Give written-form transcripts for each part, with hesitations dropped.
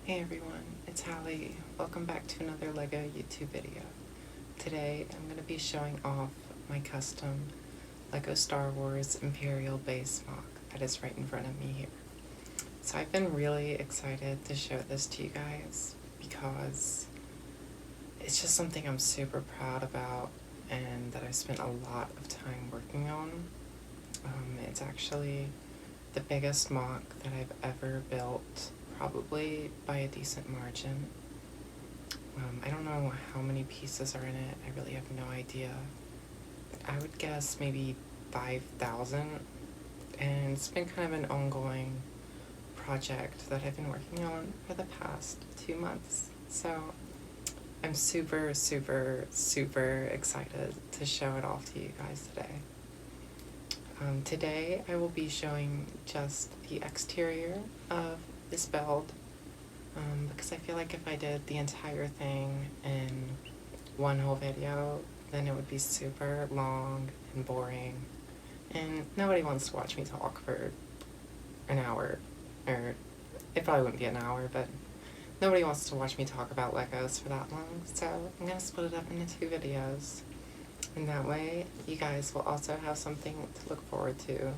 Hey everyone, it's Hallie. Welcome back to another LEGO YouTube video. Today I'm going to be showing off my custom LEGO Star Wars Imperial base MOC that is right in front of me here. So I've been really excited to show this to you guys because it's just something I'm super proud about and that I spent a lot of time working on. It's actually the biggest MOC that I've ever built, probably by a decent margin. I don't know how many pieces are in it. I really have no idea. But I would guess maybe 5,000. And it's been kind of an ongoing project that I've been working on for the past 2 months. So I'm super, super, super excited to show it off to you guys today. Today I will be showing just the exterior of this build, because I feel like if I did the entire thing in one whole video, then it would be super long and boring, and nobody wants to watch me talk for an hour, or it probably wouldn't be an hour, but nobody wants to watch me talk about Legos for that long, so I'm going to split it up into 2 videos, and that way you guys will also have something to look forward to.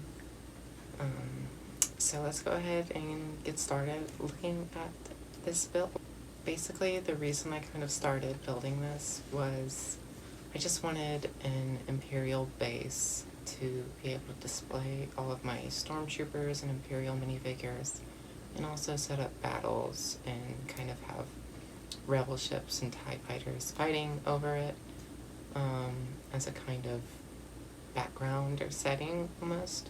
So let's go ahead and get started looking at this build. Basically, the reason I kind of started building this was I just wanted an Imperial base to be able to display all of my Stormtroopers and Imperial minifigures, and also set up battles and kind of have rebel ships and TIE fighters fighting over it, as a kind of background or setting almost.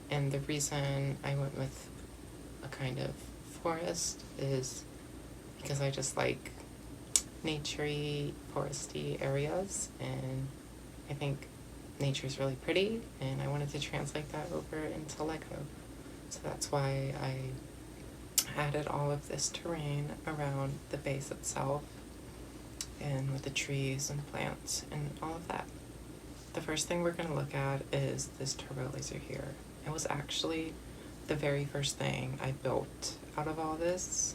And the reason I went with a kind of forest is because I just like naturey, foresty areas, and I think nature's really pretty, and I wanted to translate that over into Lego. So that's why I added all of this terrain around the base itself, and with the trees and plants and all of that. The first thing we're going to look at is this turbo laser here. It was actually the very first thing I built out of all this.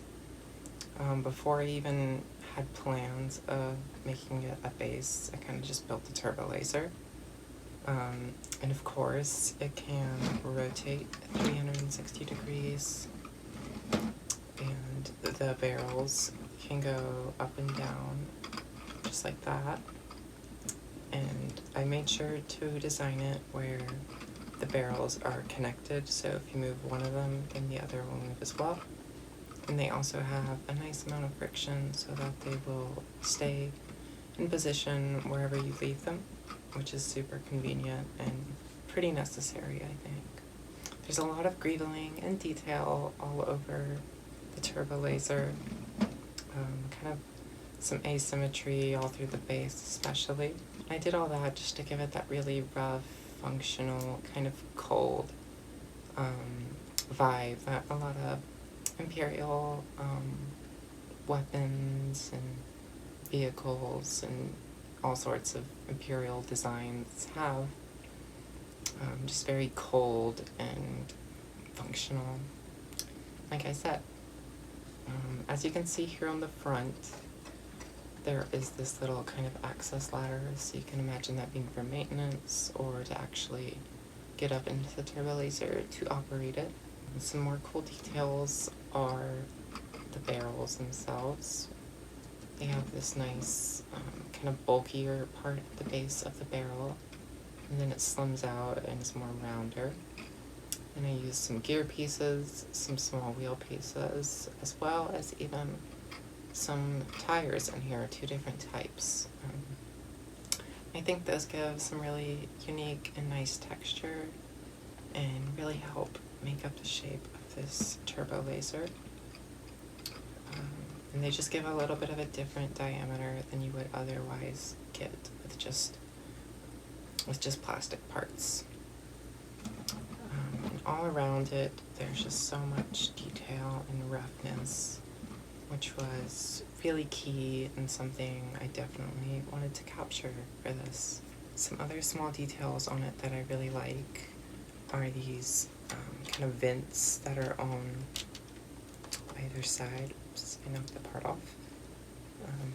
Before I even had plans of making it a base, I kind of just built the turbo laser. And of course, it can rotate 360 degrees, and the barrels can go up and down just like that. And I made sure to design it where the barrels are connected, so if you move one of them, then the other will move as well. And they also have a nice amount of friction so that they will stay in position wherever you leave them, which is super convenient and pretty necessary, I think. There's a lot of greebling and detail all over the turbo laser, kind of some asymmetry all through the base especially. I did all that just to give it that really rough, functional, kind of cold vibe that a lot of Imperial weapons and vehicles and all sorts of Imperial designs have. Just very cold and functional, like I said. As you can see here on the front, there is this little kind of access ladder, so you can imagine that being for maintenance or to actually get up into the turbo laser to operate it. And some more cool details are the barrels themselves. They have this nice kind of bulkier part at the base of the barrel, and then it slims out and is more rounder. And I used some gear pieces, some small wheel pieces, as well as even some tires in here, 2 different types. I think those give some really unique and nice texture and really help make up the shape of this turbo laser. And they just give a little bit of a different diameter than you would otherwise get with just plastic parts. And all around it, there's just so much detail and roughness, which was really key and something I definitely wanted to capture for this. Some other small details on it that I really like are these kind of vents that are on either side. Oops, I knocked the part off.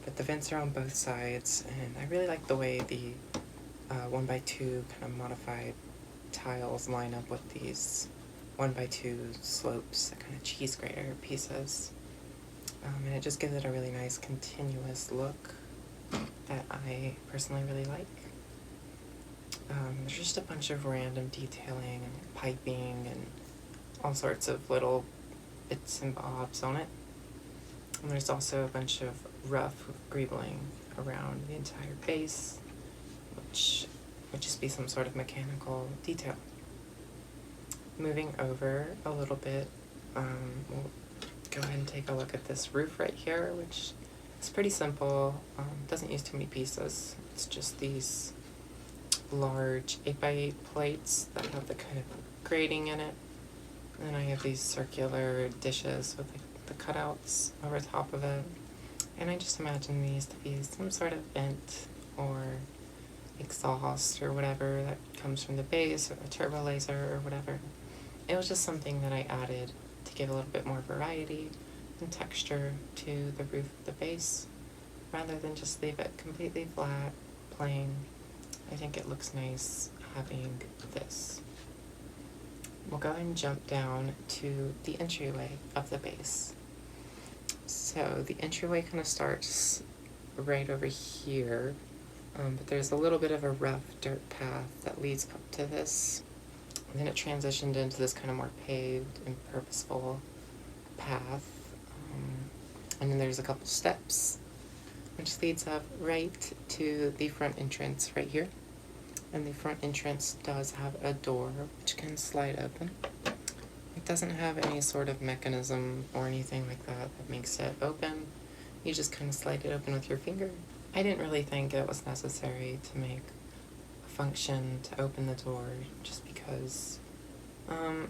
But the vents are on both sides, and I really like the way the 1x2 kind of modified tiles line up with these 1x2 slopes, the kind of cheese grater pieces. And it just gives it a really nice continuous look that I personally really like. There's just a bunch of random detailing and piping and all sorts of little bits and bobs on it. And there's also a bunch of rough greebling around the entire base, which would just be some sort of mechanical detail. Moving over a little bit, we'll go ahead and take a look at this roof right here, which is pretty simple. Doesn't use too many pieces. It's just these large 8x8 plates that have the kind of grating in it. And then I have these circular dishes with the cutouts over top of it. And I just imagine these to be some sort of vent or exhaust or whatever that comes from the base, or a turbo laser or whatever. It was just something that I added to give a little bit more variety and texture to the roof of the base, rather than just leave it completely flat, plain. I think it looks nice having this. We'll go ahead and jump down to the entryway of the base. So the entryway kind of starts right over here, but there's a little bit of a rough dirt path that leads up to this. And then it transitioned into this kind of more paved and purposeful path. And then there's a couple steps, which leads up right to the front entrance right here. And the front entrance does have a door which can slide open. It doesn't have any sort of mechanism or anything like that that makes it open. You just kind of slide it open with your finger. I didn't really think it was necessary to make a function to open the door, just because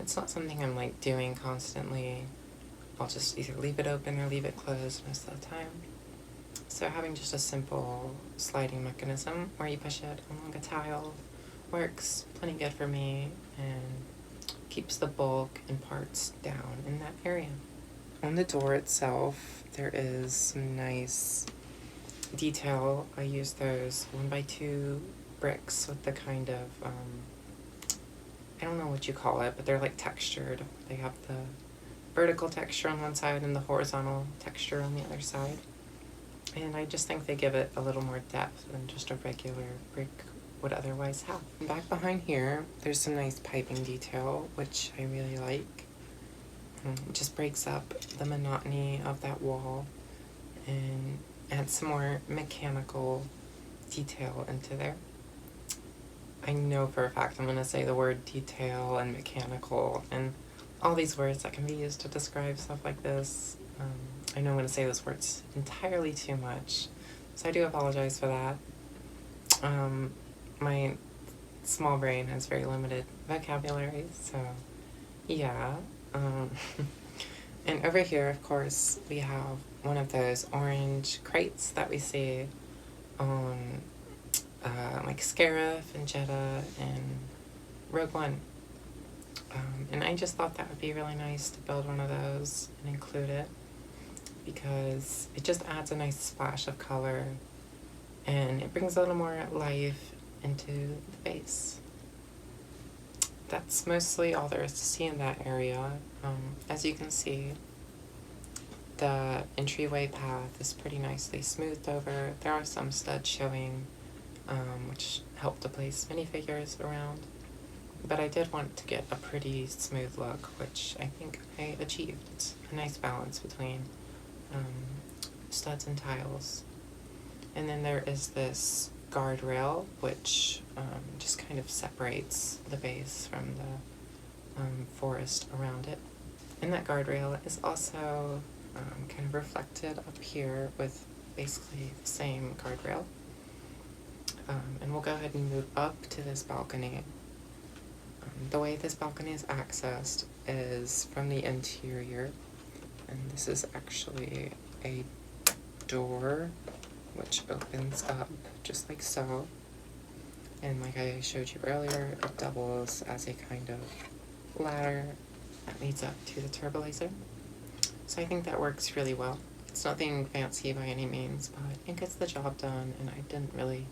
it's not something I'm like doing constantly. I'll just either leave it open or leave it closed most of the time. So having just a simple sliding mechanism where you push it along a tile works plenty good for me and keeps the bulk and parts down in that area. On the door itself, there is some nice detail. I use those 1x2 bricks with the kind of, I don't know what you call it, but they're like textured. They have the vertical texture on one side and the horizontal texture on the other side. And I just think they give it a little more depth than just a regular brick would otherwise have. And back behind here, there's some nice piping detail, which I really like. It just breaks up the monotony of that wall and adds some more mechanical detail into there. I know for a fact I'm going to say the word detail and mechanical and all these words that can be used to describe stuff like this. I know I'm going to say those words entirely too much, so I do apologize for that. My small brain has very limited vocabulary, so yeah. And over here, of course, we have one of those orange crates that we see on like Scarif and Jedha and Rogue One. And I just thought that would be really nice to build one of those and include it, because it just adds a nice splash of color and it brings a little more life into the base. That's mostly all there is to see in that area. As you can see, the entryway path is pretty nicely smoothed over. There are some studs showing, which help to place minifigures around. But I did want to get a pretty smooth look, which I think I achieved. It's a nice balance between studs and tiles. And then there is this guardrail, which just kind of separates the base from the forest around it. And that guardrail is also kind of reflected up here with basically the same guardrail. And we'll go ahead and move up to this balcony. The way this balcony is accessed is from the interior, and this is actually a door which opens up just like so, and like I showed you earlier, it doubles as a kind of ladder that leads up to the turbo laser. So I think that works really well. It's nothing fancy by any means, but it gets the job done, and I didn't really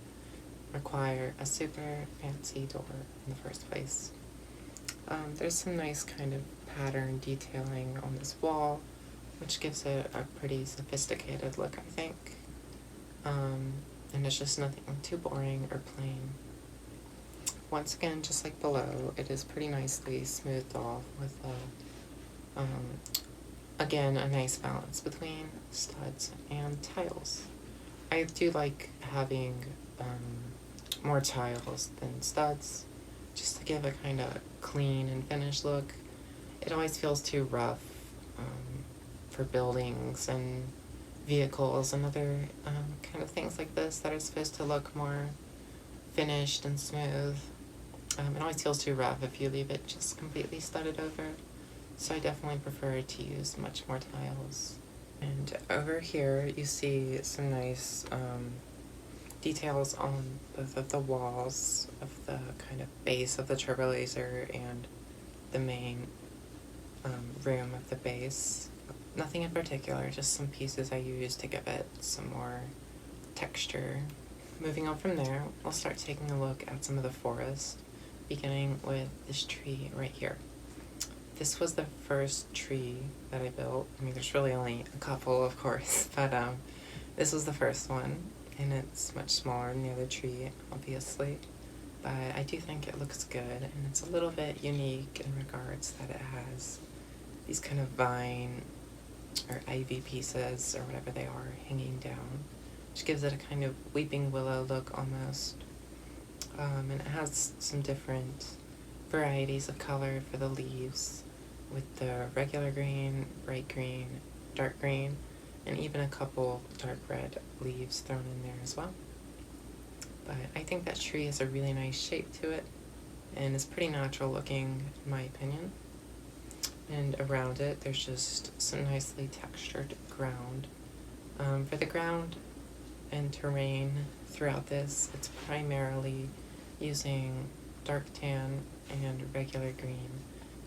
require a super fancy door in the first place. There's some nice kind of pattern detailing on this wall, which gives it a pretty sophisticated look, I think. And it's just nothing too boring or plain. Once again, just like below, it is pretty nicely smoothed off with again, a nice balance between studs and tiles. I do like having more tiles than studs, just to give a kind of clean and finished look. It always feels too rough for buildings and vehicles and other kind of things like this that are supposed to look more finished and smooth. It always feels too rough if you leave it just completely studded over. So I definitely prefer to use much more tiles. And over here you see some nice details on both of the walls of the kind of base of the turbo laser and the main room of the base. Nothing in particular, just some pieces I used to give it some more texture. Moving on from there, we'll start taking a look at some of the forest, beginning with this tree right here. This was the first tree that I built. I mean, there's really only a couple, of course, but this was the first one, and it's much smaller than the other tree, obviously. But I do think it looks good, and it's a little bit unique in regards that it has these kind of vine or ivy pieces, or whatever they are, hanging down, which gives it a kind of weeping willow look almost. And it has some different varieties of color for the leaves, with the regular green, bright green, dark green, and even a couple dark red leaves thrown in there as well. But I think that tree has a really nice shape to it, and is pretty natural looking in my opinion. And around it there's just some nicely textured ground. For the ground and terrain throughout this, it's primarily using dark tan and regular green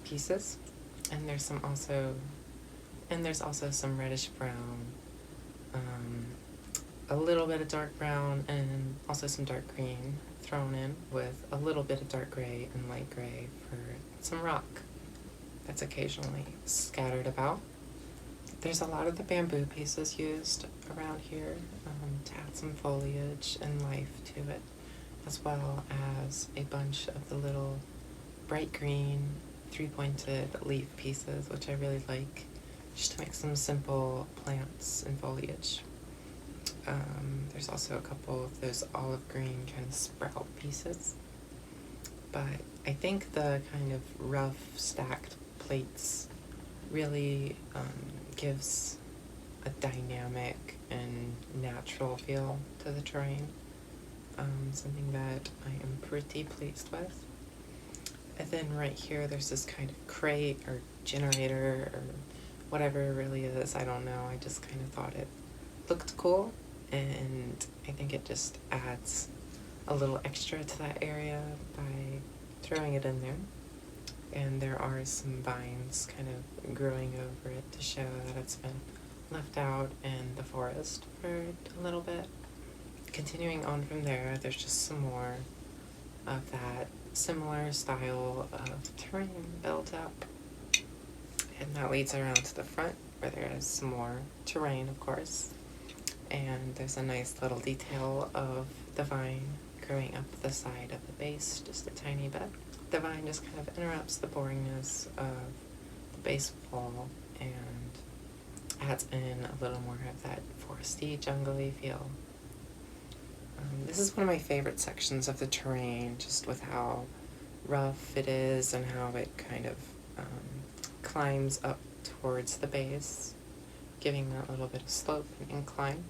pieces, and there's also some reddish brown, a little bit of dark brown, and also some dark green thrown in, with a little bit of dark gray and light gray for some rock that's occasionally scattered about. There's a lot of the bamboo pieces used around here to add some foliage and life to it, as well as a bunch of the little bright green three-pointed leaf pieces, which I really like, just to make some simple plants and foliage. There's also a couple of those olive green kind of sprout pieces, but I think the kind of rough stacked plates really gives a dynamic and natural feel to the terrain, something that I am pretty pleased with. And then right here there's this kind of crate or generator or whatever it really is, I don't know, I just kind of thought it looked cool, and I think it just adds a little extra to that area by throwing it in there. And there are some vines kind of growing over it to show that it's been left out in the forest for a little bit. Continuing on from there, there's just some more of that similar style of terrain built up. And that leads around to the front, where there is some more terrain, of course. And there's a nice little detail of the vine growing up the side of the base, just a tiny bit. The vine just kind of interrupts the boringness of the base wall and adds in a little more of that foresty, jungly feel. This is one of my favorite sections of the terrain, just with how rough it is and how it kind of climbs up towards the base, giving that little bit of slope and incline.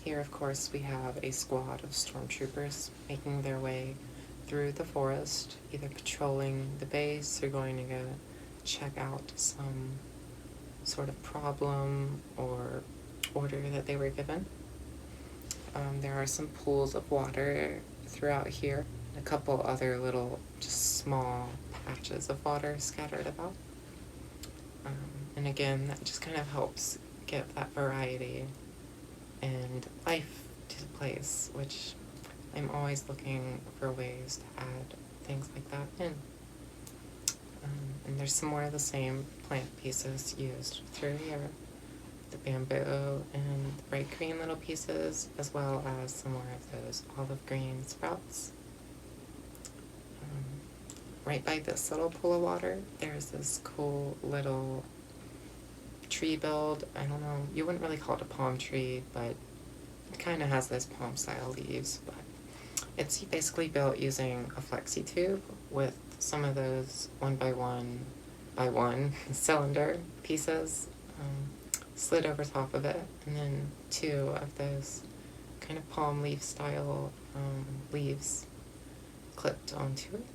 Here, of course, we have a squad of stormtroopers making their way through the forest, either patrolling the base or going to go check out some sort of problem or order that they were given. There are some pools of water throughout here, and a couple other little, just small patches of water scattered about. And again, that just kind of helps give that variety and life to the place, which I'm always looking for ways to add things like that in. And there's some more of the same plant pieces used through here. The bamboo and the bright green little pieces, as well as some more of those olive green sprouts. Right by this little pool of water, there's this cool little tree build. I don't know, you wouldn't really call it a palm tree, but it kind of has those palm style leaves. But it's basically built using a flexi tube with some of those 1x1 cylinder pieces slid over top of it, and then 2 of those kind of palm leaf style leaves clipped onto it.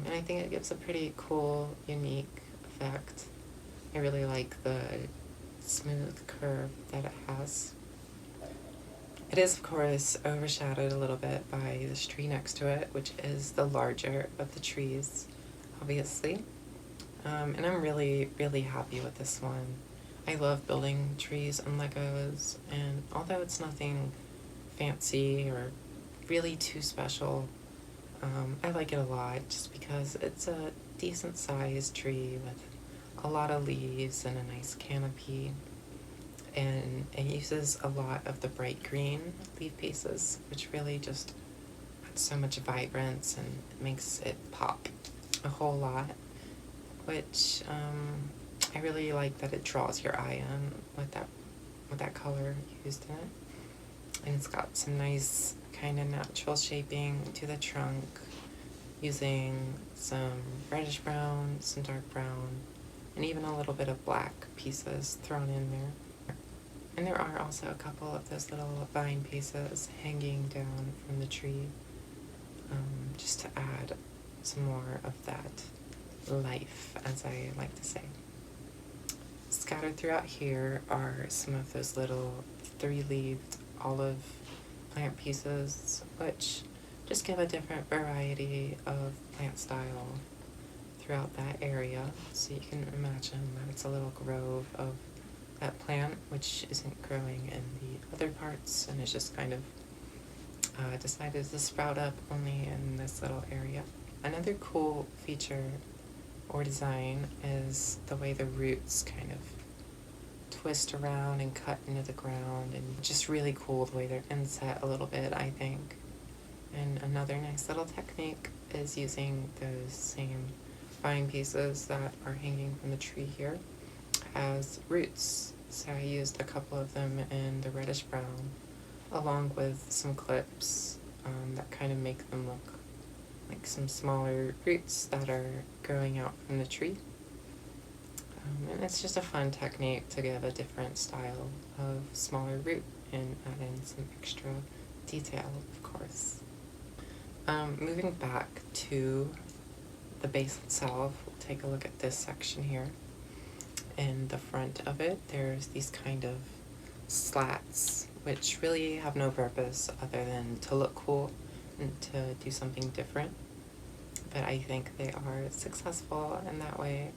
And I think it gives a pretty cool, unique effect. I really like the smooth curve that it has. It is, of course, overshadowed a little bit by this tree next to it, which is the larger of the trees, obviously. And I'm really, really happy with this one. I love building trees and Legos, and although it's nothing fancy or really too special, I like it a lot just because it's a decent sized tree with a lot of leaves and a nice canopy, and it uses a lot of the bright green leaf pieces, which really just adds so much vibrance and makes it pop a whole lot, which I really like that it draws your eye in with that color used in it. And it's got some nice kind of natural shaping to the trunk, using some reddish brown, some dark brown, and even a little bit of black pieces thrown in there. And there are also a couple of those little vine pieces hanging down from the tree, just to add some more of that life, as I like to say. Scattered throughout here are some of those little 3-leaved olive plant pieces, which just give a different variety of plant style throughout that area. So you can imagine that it's a little grove of that plant, which isn't growing in the other parts, and it's just kind of decided to sprout up only in this little area. Another cool feature or design is the way the roots kind of twist around and cut into the ground, and just really cool the way they're inset a little bit, I think. And another nice little technique is using those same vine pieces that are hanging from the tree here as roots. So I used a couple of them in the reddish brown, along with some clips that kind of make them look like some smaller roots that are growing out from the tree. And it's just a fun technique to give a different style of smaller root and add in some extra detail, of course. Moving back to the base itself, we'll take a look at this section here. In the front of it, there's these kind of slats, which really have no purpose other than to look cool and to do something different. But I think they are successful in that way.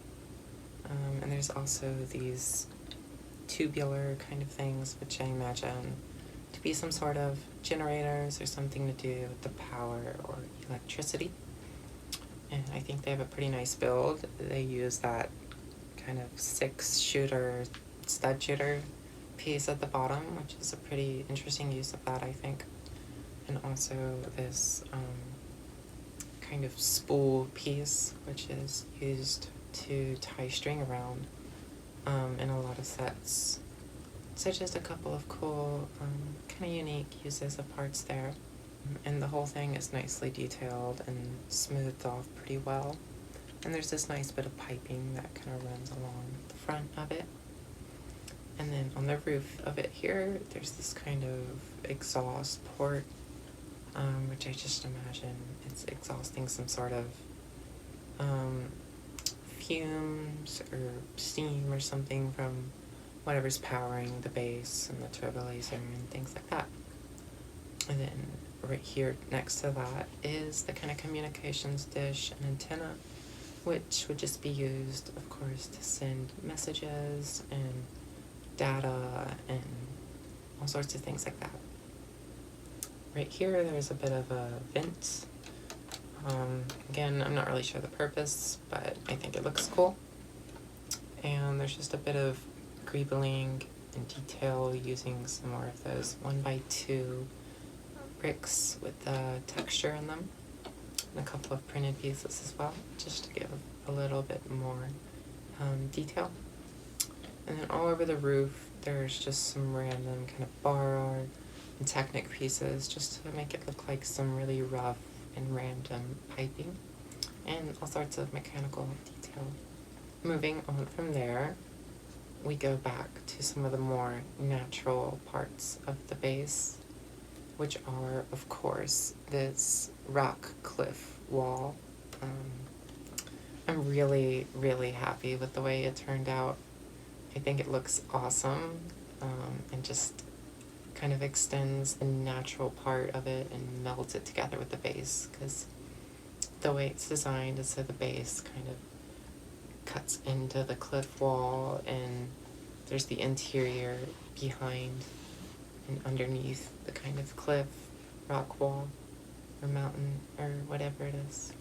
And there's also these tubular kind of things, which I imagine to be some sort of generators or something to do with the power or electricity. And I think they have a pretty nice build. They use that kind of 6-shooter stud shooter piece at the bottom, which is a pretty interesting use of that, I think. And also this kind of spool piece, which is used to tie string around in a lot of sets. So just a couple of cool, kind of unique uses of parts there. And the whole thing is nicely detailed and smoothed off pretty well. And there's this nice bit of piping that kind of runs along the front of it. And then on the roof of it here, there's this kind of exhaust port, which I just imagine it's exhausting some sort of fumes or steam or something from whatever's powering the base and the turbo laser and things like that. And then right here next to that is the kind of communications dish and antenna which would just be used, of course, to send messages and data and all sorts of things like that. Right here, there's a bit of a vent. Again, I'm not really sure the purpose, but I think it looks cool. And there's just a bit of greebling and detail using some more of those 1x2 bricks with the texture in them, and a couple of printed pieces as well, just to give a little bit more detail. And then all over the roof, there's just some random kind of bar and Technic pieces, just to make it look like some really rough and random piping, and all sorts of mechanical detail. Moving on from there, we go back to some of the more natural parts of the base, which are, of course, this rock cliff wall. I'm really, really happy with the way it turned out. I think it looks awesome, and just kind of extends the natural part of it and melds it together with the base, because the way it's designed is so the base kind of cuts into the cliff wall, and there's the interior behind and underneath the kind of cliff, rock wall, or mountain, or whatever it is.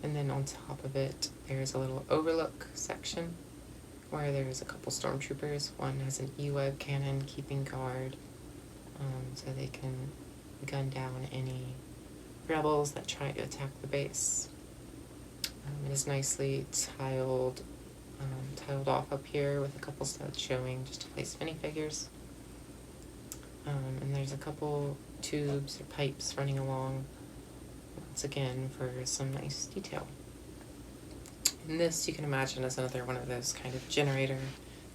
And then on top of it, there's a little overlook section where there's a couple stormtroopers. One has an E-web cannon keeping guard, so they can gun down any rebels that try to attack the base. It is nicely tiled off up here with a couple studs showing just to place minifigures. And there's a couple tubes or pipes running along, once again, for some nice detail. And this, you can imagine, is another one of those kind of generator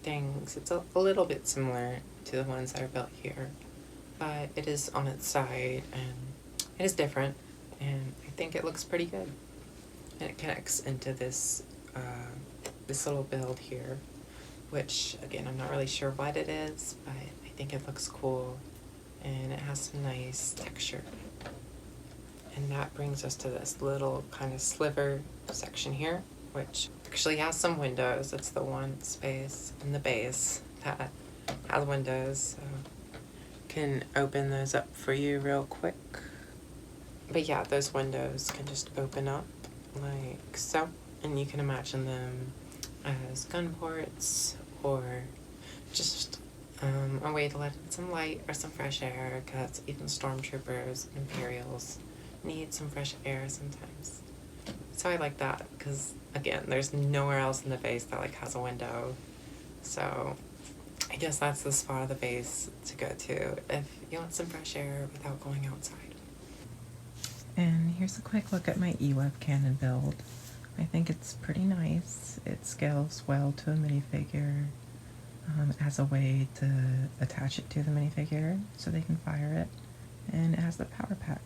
things. It's a little bit similar to the ones that are built here, but it is on its side, and it is different, and I think it looks pretty good. And it connects into this this little build here, which, again, I'm not really sure what it is, but I think it looks cool, and it has some nice texture. And that brings us to this little kind of sliver section here, which actually has some windows. It's the one space in the base that has windows, so can open those up for you real quick. But yeah, those windows can just open up like so, and you can imagine them as gun ports, or just a way to let in some light or some fresh air, because even stormtroopers and Imperials need some fresh air sometimes. So I like that, because again, there's nowhere else in the base that like has a window, so I guess that's the spot of the base to go to if you want some fresh air without going outside. And here's a quick look at my E-web cannon build. I think it's pretty nice. It scales well to a minifigure. It has a way to attach it to the minifigure so they can fire it, and it has the power pack.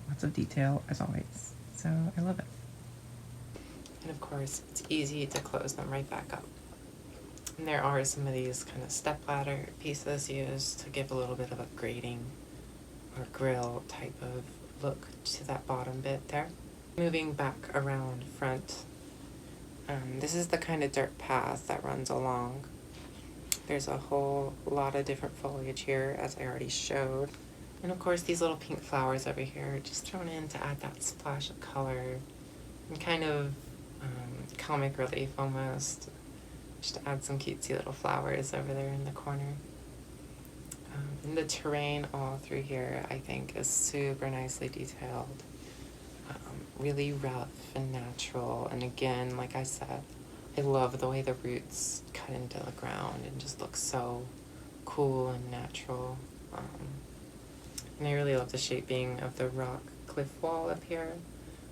Lots of detail as always, so I love it. And of course, it's easy to close them right back up. And there are some of these kind of stepladder pieces used to give a little bit of a grating or grill type of look to that bottom bit there. Moving back around front, this is the kind of dirt path that runs along. There's a whole lot of different foliage here, as I already showed. And of course, these little pink flowers over here, just thrown in to add that splash of color and kind of comic relief almost, just to add some cutesy little flowers over there in the corner. And the terrain all through here, I think, is super nicely detailed, really rough and natural. And again, like I said, I love the way the roots cut into the ground and just look so cool and natural. And I really love the shaping of the rock cliff wall up here,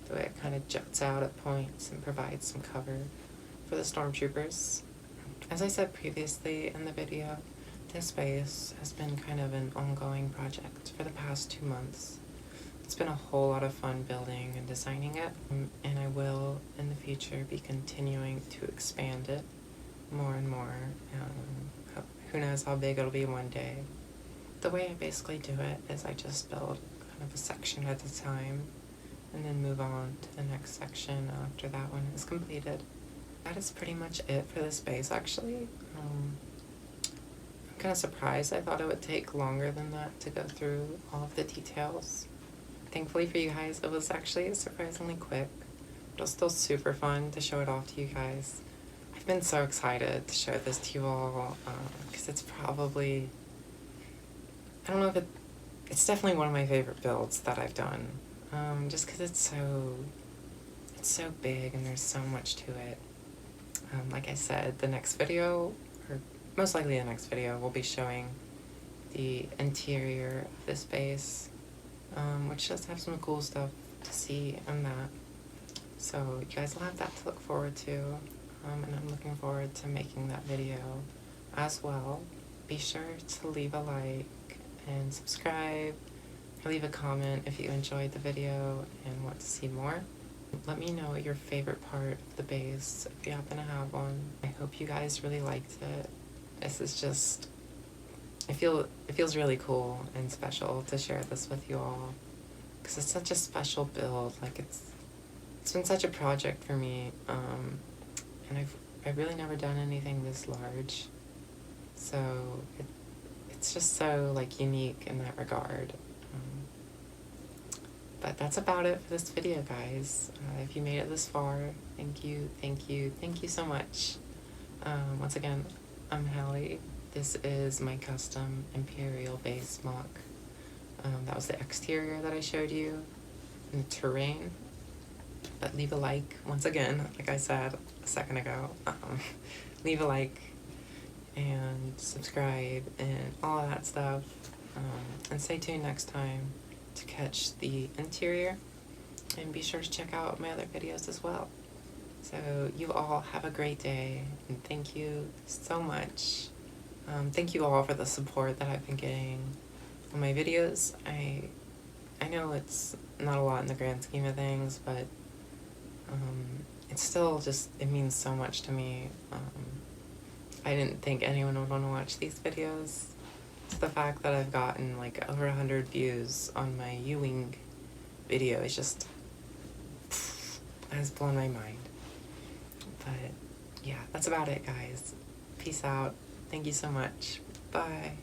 the way it kind of juts out at points and provides some cover for the stormtroopers. As I said previously in the video, this base has been kind of an ongoing project for the past 2 months. It's been a whole lot of fun building and designing it, and I will in the future be continuing to expand it more and more. Who knows how big it'll be one day. The way I basically do it is I just build kind of a section at a time, and then move on to the next section after that one is completed. That is pretty much it for this base, actually. I'm kind of surprised. I thought it would take longer than that to go through all of the details. Thankfully for you guys, it was actually surprisingly quick. It was still super fun to show it off to you guys. I've been so excited to show this to you all, because it's probably, I don't know if it's definitely one of my favorite builds that I've done, just because it's so big and there's so much to it. Like I said, the next video, or most likely the next video, will be showing the interior of this base, which does have some cool stuff to see in that. So you guys will have that to look forward to, and I'm looking forward to making that video as well. Be sure to leave a like and subscribe, or leave a comment if you enjoyed the video and want to see more. Let me know your favorite part of the base if you happen to have one. I hope you guys really liked it. This is just, it feels really cool and special to share this with you all, because it's such a special build. Like it's been such a project for me, and I've really never done anything this large, so it's just so like unique in that regard. But that's about it for this video, guys. If you made it this far, thank you so much. Once again, I'm Hallie. This is my custom Imperial base MOC. That was the exterior that I showed you, and the terrain. But leave a like, once again, like I said a second ago, leave a like and subscribe and all of that stuff. And stay tuned next time to catch the interior, and be sure to check out my other videos as well. So you all have a great day, and thank you so much. Thank you all for the support that I've been getting on my videos. I know it's not a lot in the grand scheme of things, but it's still just, it means so much to me. I didn't think anyone would want to watch these videos. So the fact that I've gotten like over 100 views on my Ewing video is just, has blown my mind. But yeah, that's about it, guys. Peace out. Thank you so much. Bye.